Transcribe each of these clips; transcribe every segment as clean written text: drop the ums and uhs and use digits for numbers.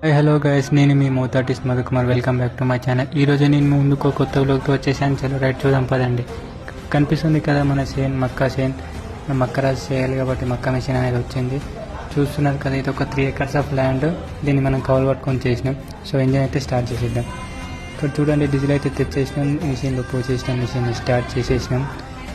Hello guys, నేను మీ mouth artist Madhu Kumar. Welcome back to my channel. ఈరోజు నేను ముందుకు కొత్త వ్లాగ్తో వచ్చేసాను. చలో రైట్ చూద్దాం పదండి. కనిపిస్తుంది కదా మన చేన్, మక్కా చేన్. మక్క రాజు చేయాలి కాబట్టి మక్కా మెషిన్ అనేది వచ్చింది. చూస్తున్నారు కదా, ఇది ఒక 3 acres ఆఫ్ ల్యాండ్. దీన్ని మనం కౌలు పట్టుకొని చేసినాం. సో ఇంజిన్ అయితే స్టార్ట్ చేసేద్దాం. ఇక్కడ చూడండి, డీజిల్ అయితే తెచ్చేసినాం, మిషన్లో పోసేసినాం, మిషన్ స్టార్ట్ చేసేసినాం.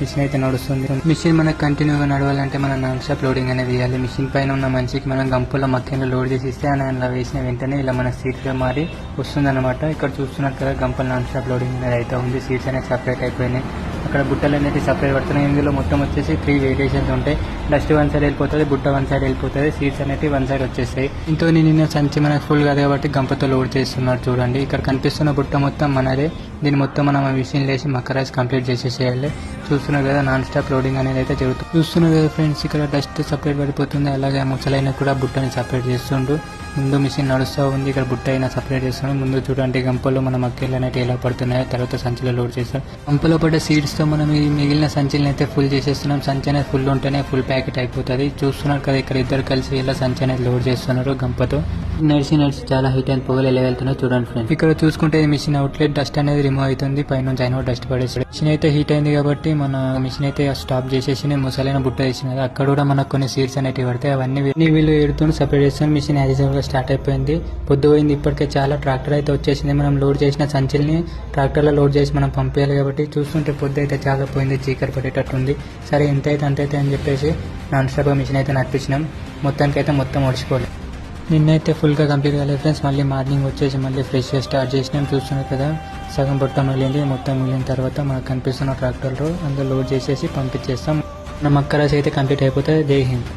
మిషన్ అయితే నడుస్తుంది. మిషన్ మనకు కంటిన్యూగా నడవాలంటే మనం నాన్ స్టాప్ లోడింగ్ అనేది వేయాలి. మిషన్ పైన ఉన్న మనిషికి మనం గంపుల మక్కెన్లో లోడ్ చేసి ఇస్తే అలా వేసిన వెంటనే ఇలా మన సీట్గా మారి వస్తుందన్నమాట. ఇక్కడ చూస్తున్నారు కదా, గంపల నాన్ స్టాప్ లోడింగ్ అనేది అయితే ఉంది. సీట్స్ అనేది సపరేట్ అయిపోయినాయి. అక్కడ బుట్టలు అనేది సపరేట్ పడుతున్నాయి. ఇందులో మొత్తం వచ్చేసి 3 వేరియేషన్స్ ఉంటాయి. డస్ట్ 1 సైడ్ వెళ్ళిపోతుంది, బుట్ట 1 సైడ్ వెళ్ళిపోతుంది, సీట్స్ అనేవి 1 సైడ్ వచ్చేస్తాయి. ఇంతో నిన్న సంచి మనకు ఫుల్ కదా కాబట్టి గంపతో లోడ్ చేస్తున్నారు. చూడండి, ఇక్కడ కనిపిస్తున్న బుట్ట మొత్తం మనదే. దీన్ని మొత్తం మనం మిషన్ లేసి మక్కరాజ్ కంప్లీట్ చేసేసేయాలి. చూస్తున్నారు కదా, నాన్ స్టాప్ లోడింగ్ అనేది అయితే జరుగుతుంది. చూస్తున్నారు కదా ఫ్రెండ్స్, ఇక్కడ డస్ట్ సపరేట్ పడిపోతుంది. అలాగే ముసలైన కూడా బుట్టని సపరేట్ చేస్తుండ్రు. ముందు మిషన్ నడుస్తూ ఉంది, ఇక్కడ బుట్ట అయినా సపరేట్ చేస్తున్నాం. ముందు చూడండి గంపల్లో మన మక్కలు అనేవి ఎలా పడుతున్నాయో, తర్వాత సంచిలో లోడ్ చేస్తాం. గంపలో పడ్డ సీడ్స్తో మనం ఈ మిగిలిన సంచులను అయితే ఫుల్ చేసేస్తున్నాం. సంచి అనేది ఫుల్ ఉంటేనే ఫుల్ ప్యాకెట్ అయిపోతుంది. చూస్తున్నారు కదా, ఇక్కడ ఇద్దరు కలిసి ఇలా సంచి అనేది లోడ్ చేస్తున్నారు గంపతో. నడిచి చాలా హీట్ అండ్ పొగలు ఎలా వెళ్తున్నాయో చూడండి ఫ్రెండ్స్. ఇక్కడ చూసుకుంటే మిషన్ అవుట్లెట్ డస్ట్ అనేది రిమూవ్ అవుతుంది. పైనుంచి అయినా డస్ట్ పడేస్తాడు. మిషన్ అయితే హీట్ అయింది కాబట్టి మన మిషన్ అయితే స్టాప్ చేసేసి ముసలైన బుట్ట వేసినది. అక్కడ కూడా మనకు కొన్ని సీడ్స్ అనేవి పడతాయి. అవన్నీ వీళ్ళు ఏడుతూ సపరేట్ చేస్తాను. మిషన్ యాజ్ గా స్టార్ట్ అయిపోయింది. పొద్దు పోయింది. ఇప్పటికే చాలా ట్రాక్టర్ అయితే వచ్చేసింది. మనం లోడ్ చేసిన సంచుల్ని ట్రాక్టర్లో లోడ్ చేసి మనం పంపించాలి కాబట్టి చూస్తుంటే పొద్దు అయితే చాలా పోయింది, చీకటి పడేటట్టుంది. సరే ఎంత అయితే అంతైతే అని చెప్పేసి నాన్ స్టాప్ మిషన్ అయితే నడిపించినాం. మొత్తానికైతే మొత్తం ఓడిచిపోలేదు. నిన్నైతే ఫుల్గా కంప్లీట్ కాలేదు ఫ్రెండ్స్. మళ్ళీ మార్నింగ్ వచ్చేసి మళ్ళీ ఫ్రెష్గా స్టార్ట్ చేసినాం. చూస్తున్నారు కదా, సగం బుట్ట మిగిలింది. మొత్తం మిగిలిన తర్వాత మనకు కనిపిస్తున్న ట్రాక్టర్లో అందులో లోడ్ చేసేసి పంపించేస్తాం. మన మక్కరాశి అయితే కంప్లీట్ అయిపోతుంది. జై హింద్.